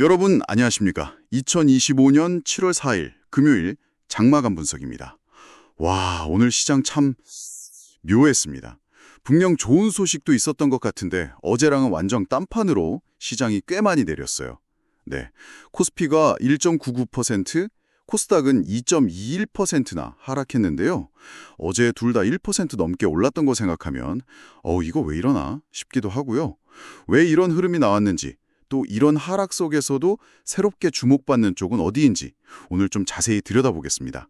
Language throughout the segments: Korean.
여러분 안녕하십니까? 2025년 7월 4일 금요일 장마감 분석입니다. 와, 오늘 시장 참 묘했습니다. 분명 좋은 소식도 있었던 것 같은데 어제랑은 완전 딴판으로 시장이 꽤 많이 내렸어요. 네, 코스피가 1.99%, 코스닥은 2.21%나 하락했는데요. 어제 둘 다 1% 넘게 올랐던 거 생각하면 이거 왜 이러나 싶기도 하고요. 왜 이런 흐름이 나왔는지, 또 이런 하락 속에서도 새롭게 주목받는 쪽은 어디인지 오늘 좀 자세히 들여다보겠습니다.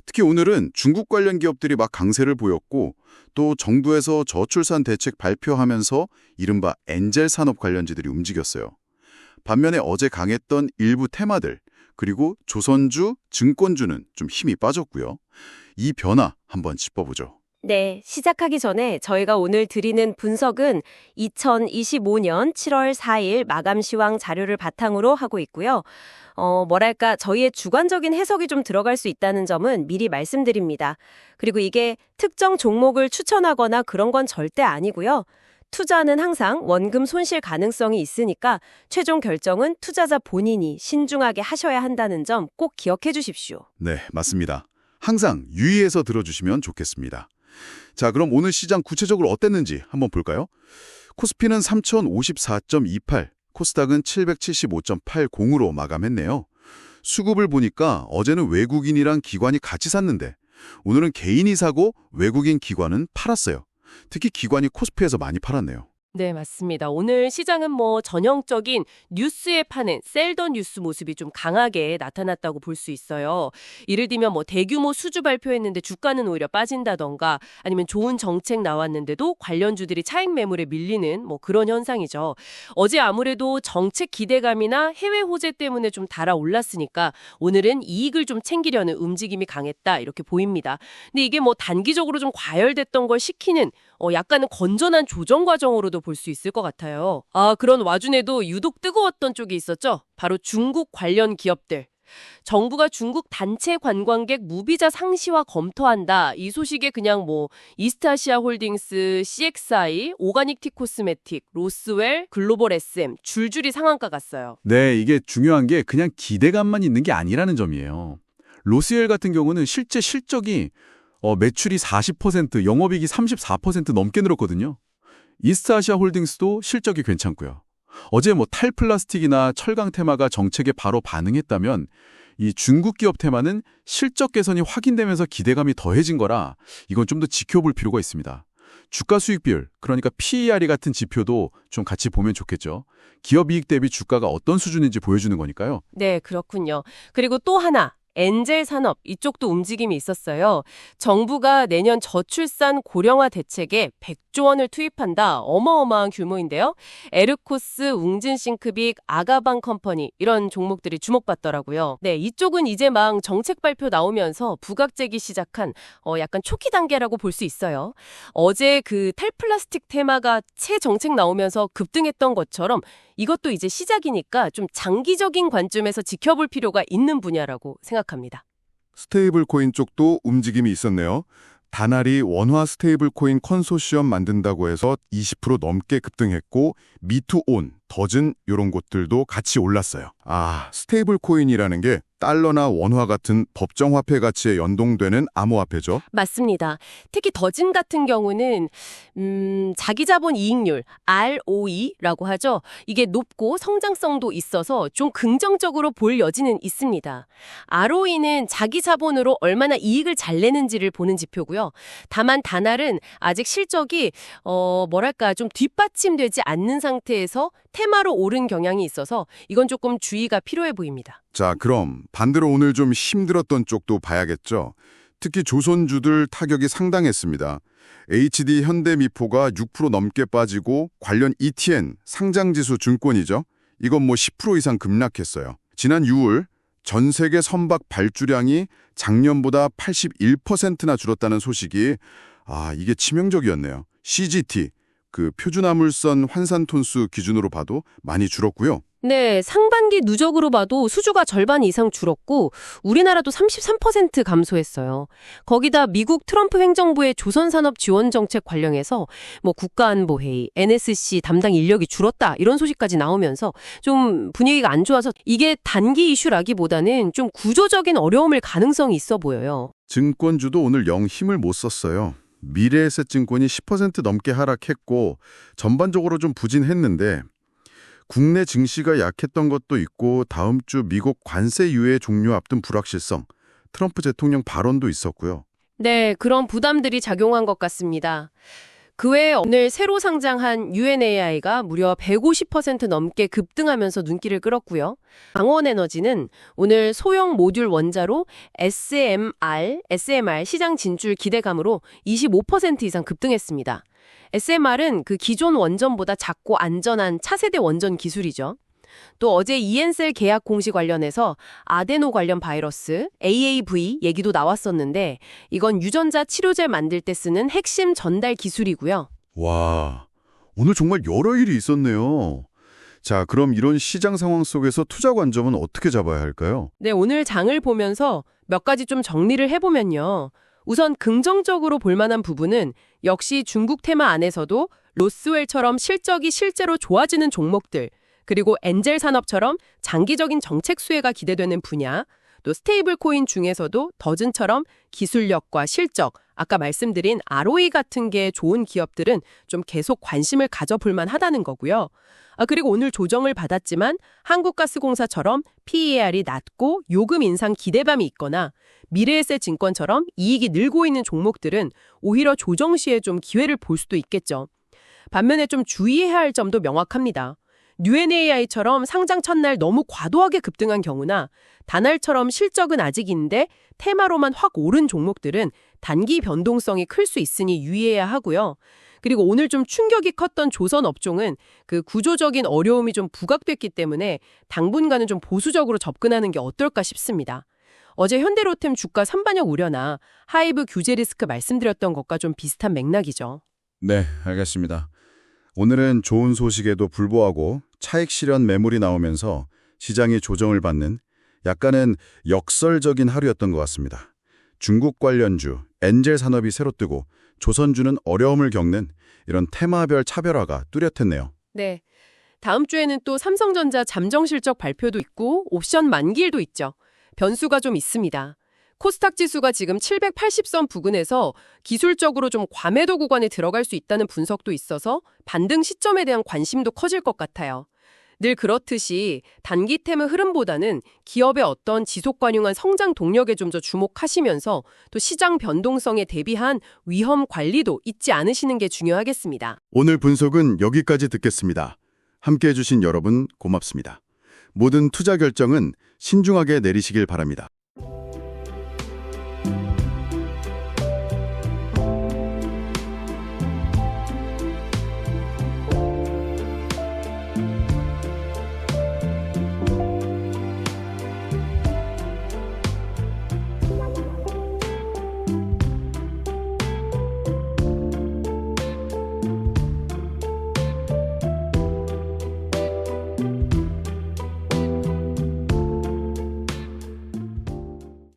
특히 오늘은 중국 관련 기업들이 막 강세를 보였고, 또 정부에서 저출산 대책 발표하면서 이른바 엔젤 산업 관련주들이 움직였어요. 반면에 어제 강했던 일부 테마들, 그리고 조선주, 증권주는 좀 힘이 빠졌고요. 이 변화 한번 짚어보죠. 네, 시작하기 전에 저희가 오늘 드리는 분석은 2025년 7월 4일 마감 시황 자료를 바탕으로 하고 있고요. 저희의 주관적인 해석이 좀 들어갈 수 있다는 점은 미리 말씀드립니다. 그리고 이게 특정 종목을 추천하거나 그런 건 절대 아니고요. 투자는 항상 원금 손실 가능성이 있으니까 최종 결정은 투자자 본인이 신중하게 하셔야 한다는 점 꼭 기억해 주십시오. 네, 맞습니다. 항상 유의해서 들어주시면 좋겠습니다. 자, 그럼 오늘 시장 구체적으로 어땠는지 한번 볼까요? 코스피는 3054.28, 코스닥은 775.80으로 마감했네요. 수급을 보니까 어제는 외국인이랑 기관이 같이 샀는데 오늘은 개인이 사고 외국인 기관은 팔았어요. 특히 기관이 코스피에서 많이 팔았네요. 네, 맞습니다. 오늘 시장은 전형적인 뉴스에 파는 셀더 뉴스 모습이 좀 강하게 나타났다고 볼 수 있어요. 예를 들면 대규모 수주 발표했는데 주가는 오히려 빠진다던가, 아니면 좋은 정책 나왔는데도 관련주들이 차익 매물에 밀리는 그런 현상이죠. 어제 아무래도 정책 기대감이나 해외 호재 때문에 좀 달아올랐으니까 오늘은 이익을 좀 챙기려는 움직임이 강했다, 이렇게 보입니다. 근데 이게 단기적으로 좀 과열됐던 걸 식히는 약간은 건전한 조정 과정으로도 볼 수 있을 것 같아요. 그런 와중에도 유독 뜨거웠던 쪽이 있었죠. 바로 중국 관련 기업들. 정부가 중국 단체 관광객 무비자 상시화 검토한다. 이 소식에 그냥 이스트아시아 홀딩스, CXI, 오가닉티 코스메틱, 로스웰, 글로벌 SM 줄줄이 상한가 갔어요. 네, 이게 중요한 게 그냥 기대감만 있는 게 아니라는 점이에요. 로스웰 같은 경우는 실제 실적이 매출이 40%, 영업이익이 34% 넘게 늘었거든요. 이스트아시아 홀딩스도 실적이 괜찮고요. 어제 탈플라스틱이나 철강 테마가 정책에 바로 반응했다면 이 중국 기업 테마는 실적 개선이 확인되면서 기대감이 더해진 거라 이건 좀 더 지켜볼 필요가 있습니다. 주가 수익 비율, 그러니까 PER이 같은 지표도 좀 같이 보면 좋겠죠. 기업 이익 대비 주가가 어떤 수준인지 보여주는 거니까요. 네, 그렇군요. 그리고 또 하나. 엔젤 산업, 이쪽도 움직임이 있었어요. 정부가 내년 저출산 고령화 대책에 100조 원을 투입한다. 어마어마한 규모인데요. 에르코스, 웅진싱크빅, 아가방 컴퍼니 이런 종목들이 주목받더라고요. 네, 이쪽은 이제 막 정책 발표 나오면서 부각되기 시작한 약간 초기 단계라고 볼 수 있어요. 어제 그 탈플라스틱 테마가 새 정책 나오면서 급등했던 것처럼 이것도 이제 시작이니까 좀 장기적인 관점에서 지켜볼 필요가 있는 분야라고 생각합니다. 스테이블 코인 쪽도 움직임이 있었네요. 다날이 원화 스테이블 코인 컨소시엄 만든다고 해서 20% 넘게 급등했고, 미투온, 더즌 이런 곳들도 같이 올랐어요. 스테이블 코인이라는 게 달러나 원화 같은 법정 화폐 가치에 연동되는 암호화폐죠. 맞습니다. 특히 더진 같은 경우는 자기 자본 이익률 ROE라고 하죠. 이게 높고 성장성도 있어서 좀 긍정적으로 볼 여지는 있습니다. ROE는 자기 자본으로 얼마나 이익을 잘 내는지를 보는 지표고요. 다만 다날은 아직 실적이 좀 뒷받침되지 않는 상태에서 테마로 오른 경향이 있어서 이건 조금 주의가 필요해 보입니다. 자, 그럼 반대로 오늘 좀 힘들었던 쪽도 봐야겠죠. 특히 조선주들 타격이 상당했습니다. HD 현대미포가 6% 넘게 빠지고, 관련 ETN, 상장지수 증권이죠. 이건 10% 이상 급락했어요. 지난 6월 전 세계 선박 발주량이 작년보다 81%나 줄었다는 소식이 이게 치명적이었네요. CGT, 그 표준화물선 환산 톤수 기준으로 봐도 많이 줄었고요. 네, 상반기 누적으로 봐도 수주가 절반 이상 줄었고 우리나라도 33% 감소했어요. 거기다 미국 트럼프 행정부의 조선산업 지원 정책 관련해서 뭐 국가안보회의, NSC 담당 인력이 줄었다 이런 소식까지 나오면서 좀 분위기가 안 좋아서 이게 단기 이슈라기보다는 좀 구조적인 어려움일 가능성이 있어 보여요. 증권주도 오늘 영 힘을 못 썼어요. 미래에셋증권이 10% 넘게 하락했고 전반적으로 좀 부진했는데 국내 증시가 약했던 것도 있고 다음 주 미국 관세 유예 종료 앞둔 불확실성, 트럼프 대통령 발언도 있었고요. 네, 그런 부담들이 작용한 것 같습니다. 그 외에 오늘 새로 상장한 UNAI가 무려 150% 넘게 급등하면서 눈길을 끌었고요. 강원에너지는 오늘 소형 모듈 원자로 SMR 시장 진출 기대감으로 25% 이상 급등했습니다. SMR은 그 기존 원전보다 작고 안전한 차세대 원전 기술이죠. 또 어제 이엔셀 계약 공시 관련해서 아데노 관련 바이러스, AAV 얘기도 나왔었는데 이건 유전자 치료제 만들 때 쓰는 핵심 전달 기술이고요. 와, 오늘 정말 여러 일이 있었네요. 자, 그럼 이런 시장 상황 속에서 투자 관점은 어떻게 잡아야 할까요? 네, 오늘 장을 보면서 몇 가지 좀 정리를 해보면요. 우선 긍정적으로 볼 만한 부분은 역시 중국 테마 안에서도 로스웰처럼 실적이 실제로 좋아지는 종목들, 그리고 엔젤 산업처럼 장기적인 정책 수혜가 기대되는 분야, 또 스테이블 코인 중에서도 더즌처럼 기술력과 실적, 아까 말씀드린 ROE 같은 게 좋은 기업들은 좀 계속 관심을 가져볼 만하다는 거고요. 그리고 오늘 조정을 받았지만 한국가스공사처럼 PER이 낮고 요금 인상 기대감이 있거나 미래에셋 증권처럼 이익이 늘고 있는 종목들은 오히려 조정 시에 좀 기회를 볼 수도 있겠죠. 반면에 좀 주의해야 할 점도 명확합니다. UNAI처럼 상장 첫날 너무 과도하게 급등한 경우나 다날처럼 실적은 아직인데 테마로만 확 오른 종목들은 단기 변동성이 클 수 있으니 유의해야 하고요. 그리고 오늘 좀 충격이 컸던 조선 업종은 그 구조적인 어려움이 좀 부각됐기 때문에 당분간은 좀 보수적으로 접근하는 게 어떨까 싶습니다. 어제 현대로템 주가 선반영 우려나 하이브 규제 리스크 말씀드렸던 것과 좀 비슷한 맥락이죠. 네, 알겠습니다. 오늘은 좋은 소식에도 불구하고 차익 실현 매물이 나오면서 시장이 조정을 받는 약간은 역설적인 하루였던 것 같습니다. 중국 관련주, 엔젤 산업이 새로 뜨고 조선주는 어려움을 겪는 이런 테마별 차별화가 뚜렷했네요. 네. 다음 주에는 또 삼성전자 잠정 실적 발표도 있고 옵션 만기일도 있죠. 변수가 좀 있습니다. 코스닥 지수가 지금 780선 부근에서 기술적으로 좀 과매도 구간에 들어갈 수 있다는 분석도 있어서 반등 시점에 대한 관심도 커질 것 같아요. 늘 그렇듯이 단기템의 흐름보다는 기업의 어떤 지속관용한 성장 동력에 좀 더 주목하시면서 또 시장 변동성에 대비한 위험 관리도 잊지 않으시는 게 중요하겠습니다. 오늘 분석은 여기까지 듣겠습니다. 함께해 주신 여러분 고맙습니다. 모든 투자 결정은 신중하게 내리시길 바랍니다.